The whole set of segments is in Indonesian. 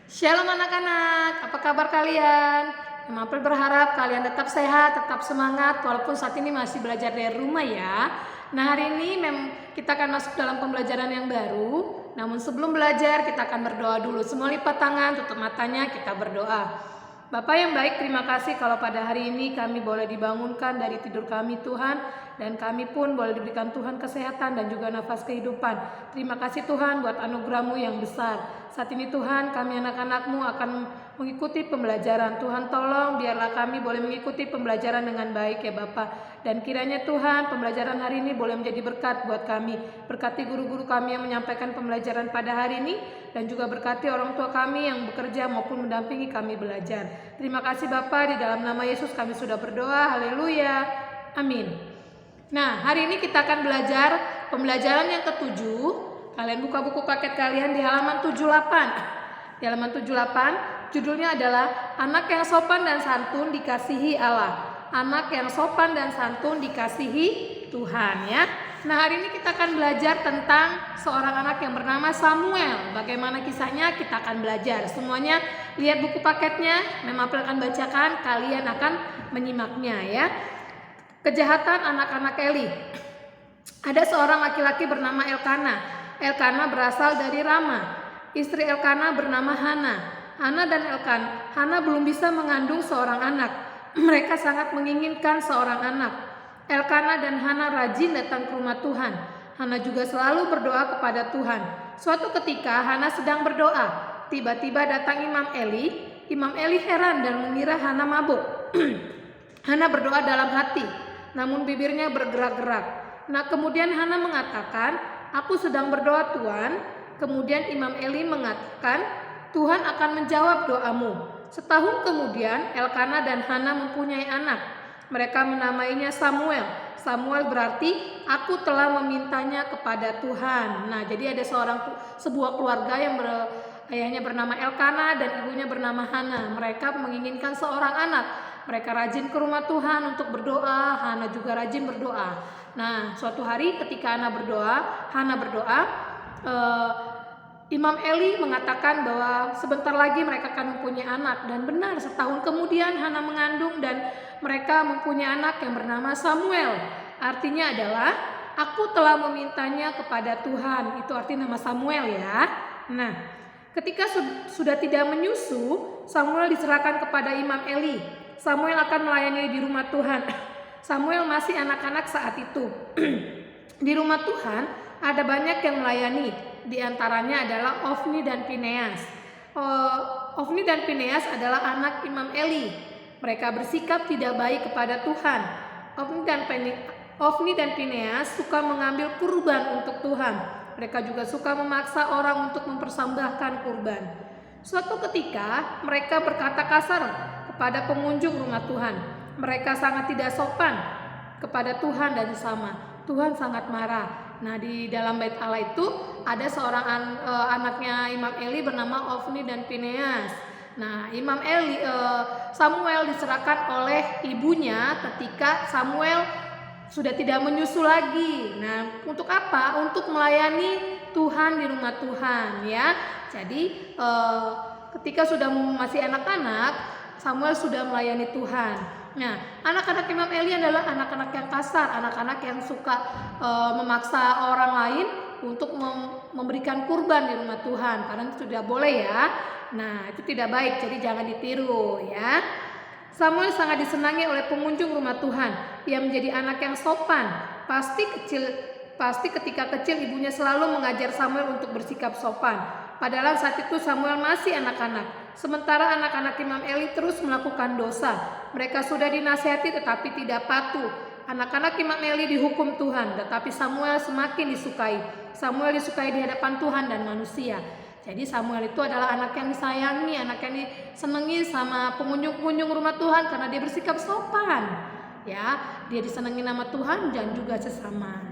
Shalom anak-anak, apa kabar kalian? Mama berharap kalian tetap sehat, tetap semangat walaupun saat ini masih belajar dari rumah ya. Nah, hari ini kita akan masuk dalam pembelajaran yang baru. Namun sebelum belajar kita akan berdoa dulu. Semua lipat tangan, tutup matanya, kita berdoa. Bapak yang baik, terima kasih kalau pada hari ini kami boleh dibangunkan dari tidur kami Tuhan, dan kami pun boleh diberikan Tuhan kesehatan dan juga nafas kehidupan. Terima kasih Tuhan buat anugerah-Mu yang besar. Saat ini Tuhan, kami anak-anak-Mu akan mengikuti pembelajaran. Tuhan tolong biarlah kami boleh mengikuti pembelajaran dengan baik ya Bapak. Dan kiranya Tuhan pembelajaran hari ini boleh menjadi berkat buat kami. Berkati guru-guru kami yang menyampaikan pembelajaran pada hari ini, dan juga berkati orang tua kami yang bekerja maupun mendampingi kami belajar. Terima kasih Bapa, di dalam nama Yesus kami sudah berdoa. Haleluya. Amin. Nah, hari ini kita akan belajar pembelajaran yang ke-7. Kalian buka buku paket kalian di halaman 78. Di halaman 78, judulnya adalah Anak yang sopan dan santun dikasihi Allah. Anak yang sopan dan santun dikasihi Tuhan ya. Nah, hari ini kita akan belajar tentang seorang anak yang bernama Samuel. Bagaimana kisahnya kita akan belajar. Semuanya lihat buku paketnya, Mama akan bacakan, kalian akan menyimaknya ya. Kejahatan anak-anak Eli. Ada seorang laki-laki bernama Elkana. Elkana berasal dari Rama. Istri Elkana bernama Hana. Hana belum bisa mengandung seorang anak. Mereka sangat menginginkan seorang anak. Elkana dan Hana rajin datang ke rumah Tuhan. Hana juga selalu berdoa kepada Tuhan. Suatu ketika Hana sedang berdoa. Tiba-tiba datang Imam Eli. Imam Eli heran dan mengira Hana mabuk. Hana berdoa dalam hati, namun bibirnya bergerak-gerak. Nah, kemudian Hana mengatakan, "Aku sedang berdoa Tuhan." Kemudian Imam Eli mengatakan, "Tuhan akan menjawab doamu." Setahun kemudian Elkana dan Hana mempunyai anak. Mereka menamainya Samuel. Samuel berarti aku telah memintanya kepada Tuhan. Nah, jadi ada sebuah keluarga yang ayahnya bernama Elkana dan ibunya bernama Hana. Mereka menginginkan seorang anak. Mereka rajin ke rumah Tuhan untuk berdoa. Hana juga rajin berdoa. Nah, suatu hari ketika Hana berdoa, Imam Eli mengatakan bahwa sebentar lagi mereka akan mempunyai anak. Dan benar, setahun kemudian Hana mengandung dan mereka mempunyai anak yang bernama Samuel. Artinya adalah aku telah memintanya kepada Tuhan. Itu arti nama Samuel ya. Nah, ketika sudah tidak menyusu, Samuel diserahkan kepada Imam Eli. Samuel akan melayani di rumah Tuhan. Samuel masih anak-anak saat itu. Di rumah Tuhan ada banyak yang melayani. Di antaranya adalah Ofni dan Fineas. Ofni dan Fineas adalah anak Imam Eli. Mereka bersikap tidak baik kepada Tuhan. Ofni dan Fineas suka mengambil kurban untuk Tuhan. Mereka juga suka memaksa orang untuk mempersembahkan kurban. Suatu ketika mereka berkata kasar kepada pengunjung rumah Tuhan. Mereka sangat tidak sopan kepada Tuhan dan sesama. Tuhan sangat marah. Nah, di dalam bait Allah itu ada seorang anaknya Imam Eli bernama Ofni dan Fineas. Nah, Samuel diserahkan oleh ibunya ketika Samuel sudah tidak menyusu lagi. Nah, untuk apa? Untuk melayani Tuhan di rumah Tuhan ya. Jadi ketika sudah masih anak-anak, Samuel sudah melayani Tuhan. Nah, anak-anak Imam Eli adalah anak-anak yang kasar, anak-anak yang suka memaksa orang lain untuk memberikan kurban di rumah Tuhan. Karena itu tidak boleh ya. Nah, itu tidak baik, jadi jangan ditiru ya. Samuel sangat disenangi oleh pengunjung rumah Tuhan. Ia menjadi anak yang sopan. Pasti ketika kecil ibunya selalu mengajar Samuel untuk bersikap sopan. Padahal saat itu Samuel masih anak-anak. Sementara anak-anak Imam Eli terus melakukan dosa. Mereka sudah dinasihati tetapi tidak patuh. Anak-anak Imam Eli dihukum Tuhan, tetapi Samuel semakin disukai. Samuel disukai di hadapan Tuhan dan manusia. Jadi Samuel itu adalah anak yang disayangi, anak yang disenangi sama pengunjung-pengunjung rumah Tuhan karena dia bersikap sopan. Ya, dia disenangi nama Tuhan dan juga sesama.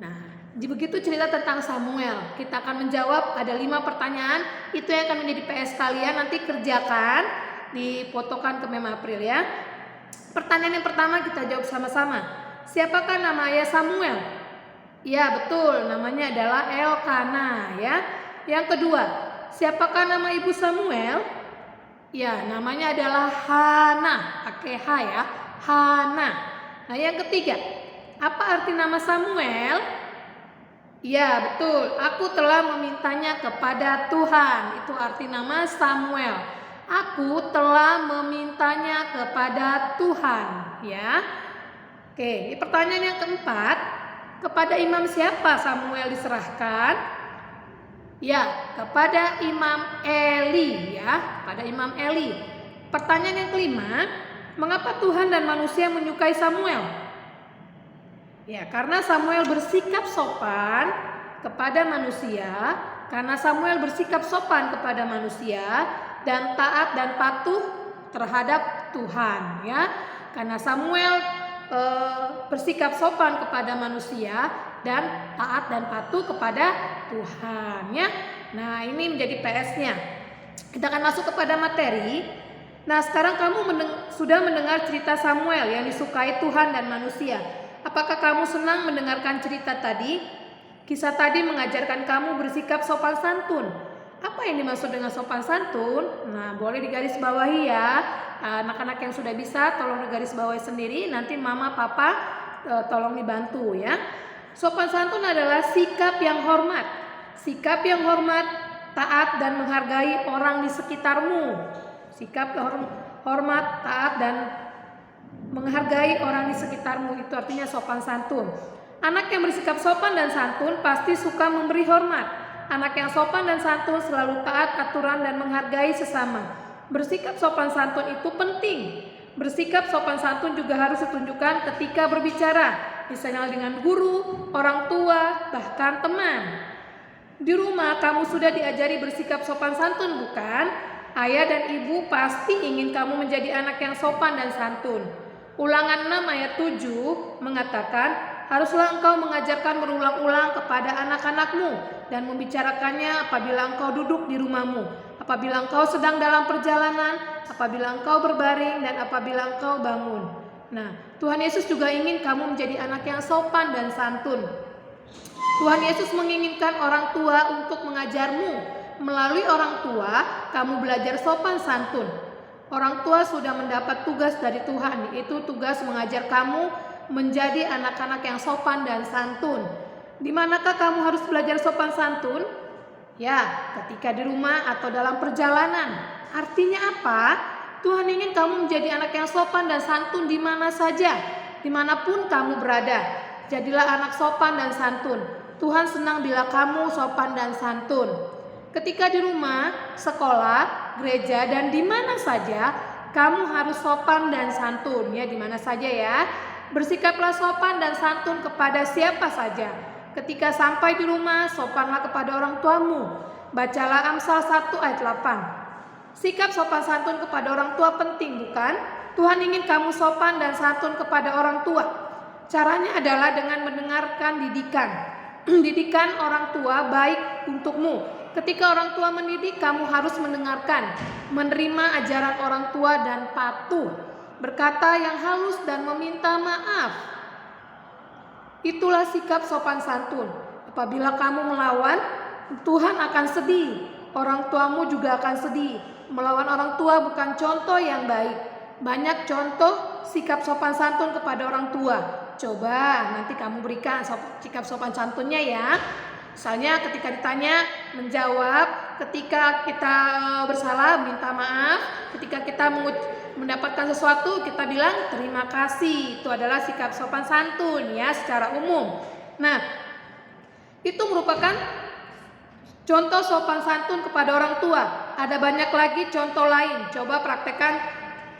Nah, begitu cerita tentang Samuel. Kita akan menjawab ada 5 pertanyaan. Itu yang akan menjadi PS kalian. Nanti kerjakan, difotokan ke Mem April ya. Pertanyaan yang pertama kita jawab sama-sama. Siapakah nama ayah Samuel? Ya, betul, namanya adalah Elkana ya. Yang kedua, siapakah nama ibu Samuel? Ya, namanya adalah Hana, pakai H ya, Hana. Nah, yang ketiga, apa arti nama Samuel? Ya, betul. Aku telah memintanya kepada Tuhan. Itu arti nama Samuel. Aku telah memintanya kepada Tuhan, ya. Oke, pertanyaan yang keempat, kepada imam siapa Samuel diserahkan? Ya, kepada Imam Eli, ya, kepada Imam Eli. Pertanyaan yang kelima, mengapa Tuhan dan manusia menyukai Samuel? Ya, karena Samuel bersikap sopan kepada manusia, karena Samuel bersikap sopan kepada manusia dan taat dan patuh terhadap Tuhan, ya. Karena Samuel bersikap sopan kepada manusia dan taat dan patuh kepada Tuhan, ya. Nah, ini menjadi PS-nya. Kita akan masuk kepada materi. Nah, sekarang kamu sudah mendengar cerita Samuel yang disukai Tuhan dan manusia. Apakah kamu senang mendengarkan cerita tadi? Kisah tadi mengajarkan kamu bersikap sopan santun. Apa yang dimaksud dengan sopan santun? Nah, boleh digaris bawahi ya. Anak-anak yang sudah bisa tolong digaris bawahi sendiri. Nanti mama, papa tolong dibantu ya. Sopan santun adalah sikap yang hormat. Sikap yang hormat, taat dan menghargai orang di sekitarmu. Sikap hormat, taat dan menghargai orang di sekitarmu, itu artinya sopan santun. Anak yang bersikap sopan dan santun pasti suka memberi hormat. Anak yang sopan dan santun selalu taat aturan dan menghargai sesama. Bersikap sopan santun itu penting. Bersikap sopan santun juga harus ditunjukkan ketika berbicara, misalnya dengan guru, orang tua, bahkan teman. Di rumah kamu sudah diajari bersikap sopan santun, bukan? Ayah dan ibu pasti ingin kamu menjadi anak yang sopan dan santun. Ulangan 6 ayat 7 mengatakan, haruslah engkau mengajarkan berulang-ulang kepada anak-anakmu dan membicarakannya apabila engkau duduk di rumahmu, apabila engkau sedang dalam perjalanan, apabila engkau berbaring, dan apabila engkau bangun. Nah, Tuhan Yesus juga ingin kamu menjadi anak yang sopan dan santun. Tuhan Yesus menginginkan orang tua untuk mengajarmu. Melalui orang tua, kamu belajar sopan santun. Orang tua sudah mendapat tugas dari Tuhan, yaitu tugas mengajar kamu menjadi anak-anak yang sopan dan santun. Di manakah kamu harus belajar sopan santun? Ya, ketika di rumah atau dalam perjalanan. Artinya apa? Tuhan ingin kamu menjadi anak yang sopan dan santun di mana saja, dimanapun kamu berada. Jadilah anak sopan dan santun. Tuhan senang bila kamu sopan dan santun. Ketika di rumah, sekolah, gereja, dan di mana saja, kamu harus sopan dan santun, ya, di mana saja ya. Bersikaplah sopan dan santun kepada siapa saja. Ketika sampai di rumah, sopanlah kepada orang tuamu. Bacalah Amsal 1 ayat 8. Sikap sopan santun kepada orang tua penting, bukan? Tuhan ingin kamu sopan dan santun kepada orang tua. Caranya adalah dengan mendengarkan didikan. Didikan orang tua baik untukmu. Ketika orang tua mendidik, kamu harus mendengarkan, menerima ajaran orang tua dan patuh, berkata yang halus dan meminta maaf. Itulah sikap sopan santun. Apabila kamu melawan, Tuhan akan sedih. Orang tuamu juga akan sedih. Melawan orang tua bukan contoh yang baik. Banyak contoh sikap sopan santun kepada orang tua. Coba nanti kamu berikan sikap sopan santunnya ya. Misalnya ketika ditanya menjawab, ketika kita bersalah minta maaf, ketika kita mendapatkan sesuatu kita bilang terima kasih. Itu adalah sikap sopan santun ya secara umum. Nah, itu merupakan contoh sopan santun kepada orang tua. Ada banyak lagi contoh lain. Coba praktekkan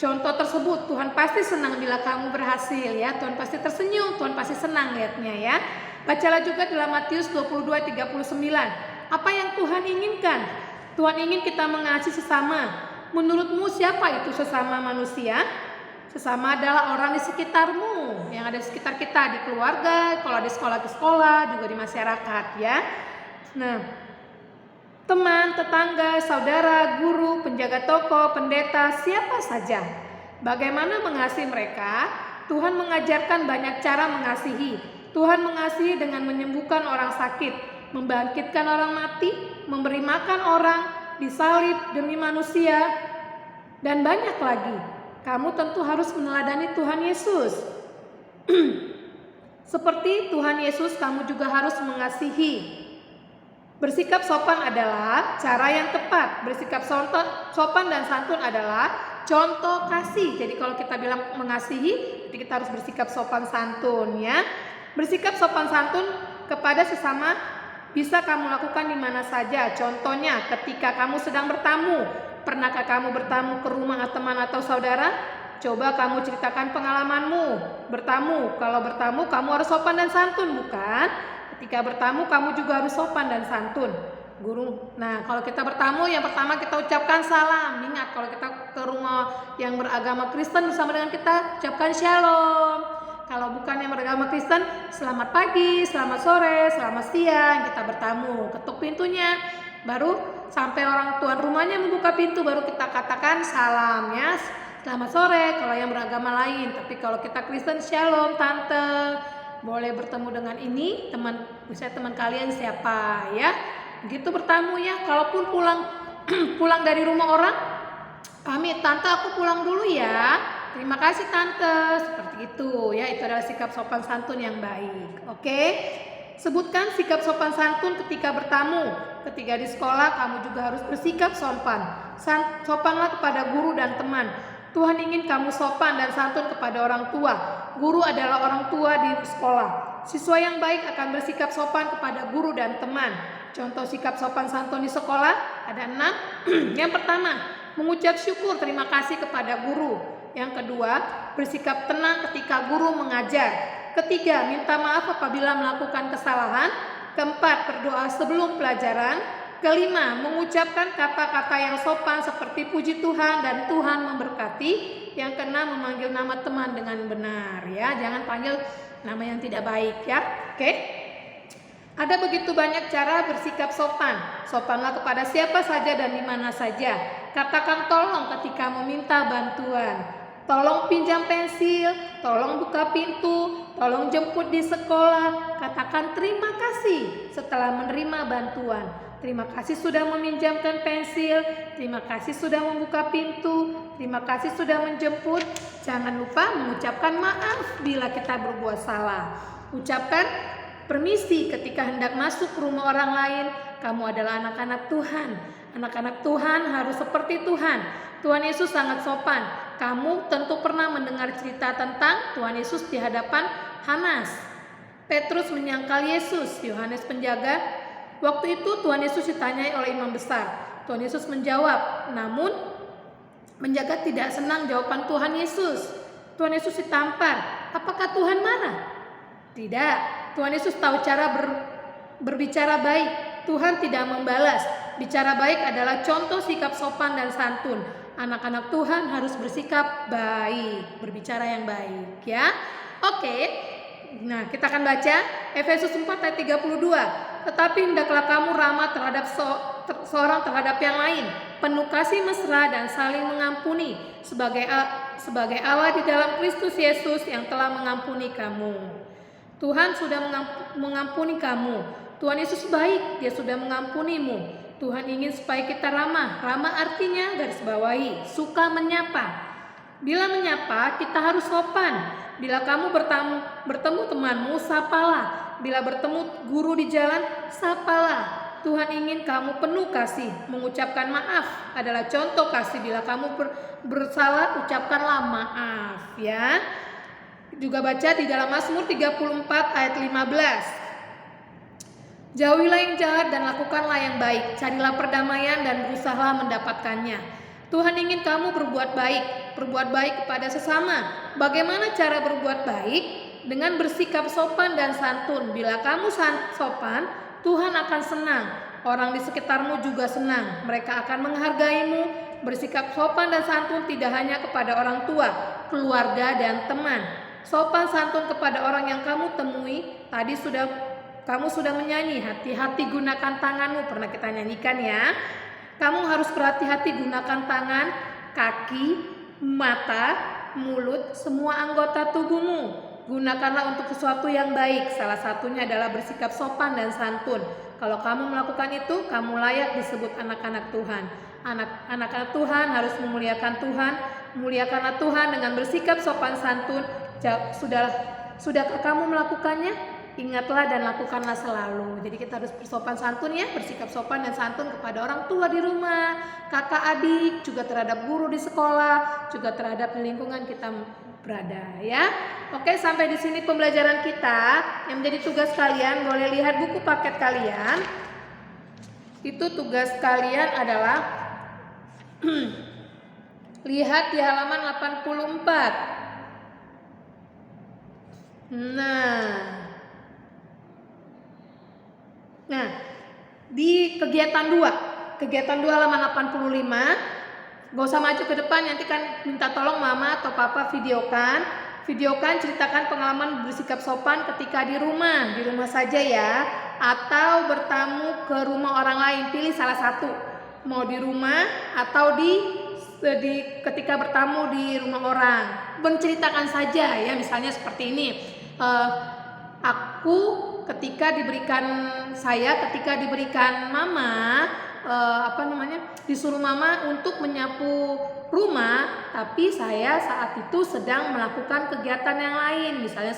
contoh tersebut. Tuhan pasti senang bila kamu berhasil ya. Tuhan pasti tersenyum, Tuhan pasti senang lihatnya ya. Bacalah juga dalam Matius 22:39. Apa yang Tuhan inginkan? Tuhan ingin kita mengasihi sesama. Menurutmu siapa itu sesama manusia? Sesama adalah orang di sekitarmu, yang ada di sekitar kita, di keluarga, kalau di sekolah, juga di masyarakat ya. Nah, teman, tetangga, saudara, guru, penjaga toko, pendeta, siapa saja. Bagaimana mengasihi mereka? Tuhan mengajarkan banyak cara mengasihi. Tuhan mengasihi dengan menyembuhkan orang sakit, membangkitkan orang mati, memberi makan orang, disalib demi manusia, dan banyak lagi. Kamu tentu harus meneladani Tuhan Yesus. Seperti Tuhan Yesus, kamu juga harus mengasihi. Bersikap sopan adalah cara yang tepat. Bersikap sopan dan santun adalah contoh kasih. Jadi kalau kita bilang mengasihi, jadi kita harus bersikap sopan santun ya. Bersikap sopan santun kepada sesama bisa kamu lakukan di mana saja. Contohnya ketika kamu sedang bertamu. Pernahkah kamu bertamu ke rumah teman atau saudara? Coba kamu ceritakan pengalamanmu bertamu. Kalau bertamu kamu harus sopan dan santun, bukan? Ketika bertamu kamu juga harus sopan dan santun. Guru. Nah, kalau kita bertamu yang pertama kita ucapkan salam. Ingat, kalau kita ke rumah yang beragama Kristen bersama dengan kita ucapkan shalom. Kalau bukan yang beragama Kristen, selamat pagi, selamat sore, selamat siang. Kita bertamu, ketuk pintunya. Baru sampai orang tuan rumahnya membuka pintu, baru kita katakan salam ya. Selamat sore kalau yang beragama lain. Tapi kalau kita Kristen, shalom tante. Boleh bertemu dengan ini teman, misalnya teman kalian siapa ya. Begitu bertamu ya. Kalaupun pulang dari rumah orang, pamit, tante aku pulang dulu ya. Terima kasih tante. Seperti itu ya. Itu adalah sikap sopan santun yang baik. Oke. Sebutkan sikap sopan santun ketika bertamu. Ketika di sekolah kamu juga harus bersikap sopan. Sopanlah kepada guru dan teman. Tuhan ingin kamu sopan dan santun kepada orang tua. Guru adalah orang tua di sekolah. Siswa yang baik akan bersikap sopan kepada guru dan teman. Contoh sikap sopan santun di sekolah ada 6. Yang pertama, mengucap syukur terima kasih kepada guru. Yang kedua, bersikap tenang ketika guru mengajar. Ketiga, minta maaf apabila melakukan kesalahan. Keempat, berdoa sebelum pelajaran. Kelima, mengucapkan kata-kata yang sopan seperti puji Tuhan dan Tuhan memberkati. Yang keenam, memanggil nama teman dengan benar ya. Jangan panggil nama yang tidak baik ya. Oke. Ada begitu banyak cara bersikap sopan. Sopanlah kepada siapa saja dan di mana saja. Katakan tolong ketika meminta bantuan. Tolong pinjam pensil, tolong buka pintu, tolong jemput di sekolah. Katakan terima kasih setelah menerima bantuan. Terima kasih sudah meminjamkan pensil, terima kasih sudah membuka pintu, terima kasih sudah menjemput. Jangan lupa mengucapkan maaf bila kita berbuat salah. Ucapkan permisi ketika hendak masuk ke rumah orang lain. Kamu adalah anak-anak Tuhan. Anak-anak Tuhan harus seperti Tuhan. Tuhan Yesus sangat sopan. Kamu tentu pernah mendengar cerita tentang Tuhan Yesus di hadapan Hanas. Petrus menyangkal Yesus, Yohanes penjaga. Waktu itu Tuhan Yesus ditanyai oleh imam besar. Tuhan Yesus menjawab, namun penjaga tidak senang jawaban Tuhan Yesus. Tuhan Yesus ditampar. Apakah Tuhan marah? Tidak. Tuhan Yesus tahu cara berbicara baik. Tuhan tidak membalas. Bicara baik adalah contoh sikap sopan dan santun. Anak-anak Tuhan harus bersikap baik, berbicara yang baik ya. Oke. Nah, kita akan baca Efesus 4 ayat 32. Tetapi hendaklah kamu ramah terhadap seorang terhadap yang lain, penuh kasih mesra dan saling mengampuni sebagai Allah di dalam Kristus Yesus yang telah mengampuni kamu. Tuhan sudah mengampuni kamu. Tuhan Yesus baik, Dia sudah mengampunimu. Tuhan ingin supaya kita ramah. Ramah artinya garis bawahi, suka menyapa. Bila menyapa, kita harus sopan. Bila kamu bertemu temanmu, sapalah. Bila bertemu guru di jalan, sapalah. Tuhan ingin kamu penuh kasih. Mengucapkan maaf adalah contoh kasih. Bila kamu bersalah, ucapkanlah maaf ya. Juga baca di dalam Mazmur 34 ayat 15. Jauhilah yang jahat dan lakukanlah yang baik. Carilah perdamaian dan berusahalah mendapatkannya. Tuhan ingin kamu berbuat baik kepada sesama. Bagaimana cara berbuat baik? Dengan bersikap sopan dan santun. Bila kamu sopan, Tuhan akan senang. Orang di sekitarmu juga senang. Mereka akan menghargaimu. Bersikap sopan dan santun tidak hanya kepada orang tua, keluarga dan teman. Sopan santun kepada orang yang kamu temui. Kamu sudah menyanyi, hati-hati gunakan tanganmu. Pernah kita nyanyikan ya. Kamu harus berhati-hati gunakan tangan, kaki, mata, mulut, semua anggota tubuhmu. Gunakanlah untuk sesuatu yang baik. Salah satunya adalah bersikap sopan dan santun. Kalau kamu melakukan itu, kamu layak disebut anak-anak Tuhan. Anak-anak Tuhan harus memuliakan Tuhan. Muliakanlah Tuhan dengan bersikap sopan santun. Sudahkah kamu melakukannya? Ingatlah dan lakukanlah selalu. Jadi kita harus bersopan santun ya, bersikap sopan dan santun kepada orang tua di rumah, kakak adik, juga terhadap guru di sekolah, juga terhadap lingkungan kita berada ya. Oke, sampai di sini pembelajaran kita. Yang menjadi tugas kalian, boleh lihat buku paket kalian. Itu tugas kalian adalah lihat di halaman 84. Nah, di kegiatan 2 halaman 85, gak usah maju ke depan, nanti kan minta tolong mama atau papa videokan, ceritakan pengalaman bersikap sopan ketika di rumah saja ya, atau bertamu ke rumah orang lain, pilih salah satu, mau di rumah atau ketika bertamu di rumah orang, menceritakan saja ya, misalnya seperti ini, ketika diberikan mama disuruh mama untuk menyapu rumah, tapi saya saat itu sedang melakukan kegiatan yang lain, misalnya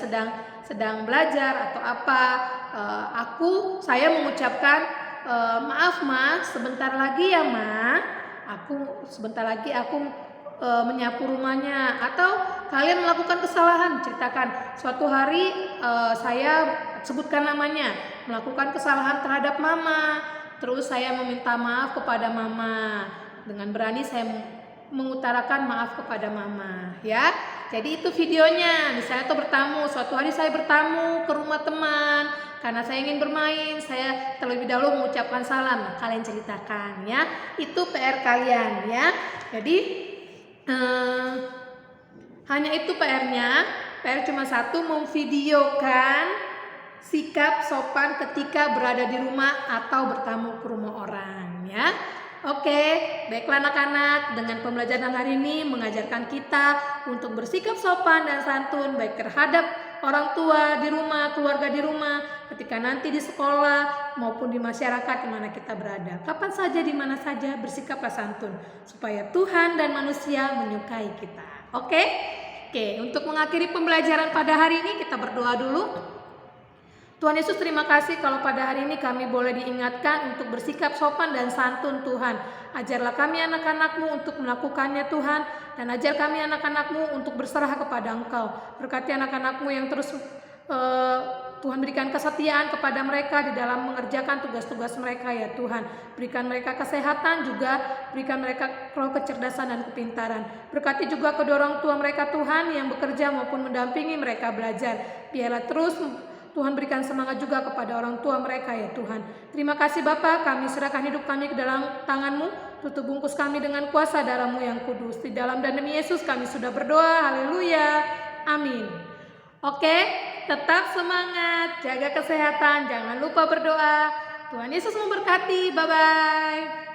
sedang belajar atau apa. Saya mengucapkan maaf ma, sebentar lagi ya ma, aku menyapu rumahnya. Atau kalian melakukan kesalahan, ceritakan suatu hari saya sebutkan namanya, melakukan kesalahan terhadap mama, terus saya meminta maaf kepada mama, dengan berani saya mengutarakan maaf kepada mama ya. Jadi itu videonya. Misalnya suatu hari saya bertamu ke rumah teman, karena saya ingin bermain, saya terlebih dahulu mengucapkan salam. Nah, kalian ceritakan ya. Itu PR kalian ya. Jadi hanya itu PR-nya. PR cuma satu, memvideokan sikap sopan ketika berada di rumah atau bertamu ke rumah orang ya. Oke, baiklah anak-anak, dengan pembelajaran hari ini mengajarkan kita untuk bersikap sopan dan santun baik terhadap orang tua di rumah, keluarga di rumah, ketika nanti di sekolah maupun di masyarakat di mana kita berada. Kapan saja, di mana saja, bersikaplah santun supaya Tuhan dan manusia menyukai kita. Oke, untuk mengakhiri pembelajaran pada hari ini kita berdoa dulu. Tuhan Yesus, terima kasih kalau pada hari ini kami boleh diingatkan untuk bersikap sopan dan santun Tuhan. Ajarlah kami anak-anak-Mu untuk melakukannya Tuhan, dan ajar kami anak-anak-Mu untuk berserah kepada Engkau. Berkati anak-anak-Mu yang terus Tuhan berikan kesetiaan kepada mereka di dalam mengerjakan tugas-tugas mereka ya Tuhan. Berikan mereka kesehatan, juga berikan mereka roh kecerdasan dan kepintaran. Berkati juga kedua orang tua mereka Tuhan yang bekerja maupun mendampingi mereka belajar. Biarlah terus Tuhan berikan semangat juga kepada orang tua mereka ya Tuhan. Terima kasih Bapa, kami serahkan hidup kami ke dalam tangan-Mu. Tutup bungkus kami dengan kuasa darah-Mu yang kudus. Di dalam dan demi Yesus kami sudah berdoa. Haleluya. Amin. Oke, tetap semangat, jaga kesehatan, jangan lupa berdoa. Tuhan Yesus memberkati. Bye-bye.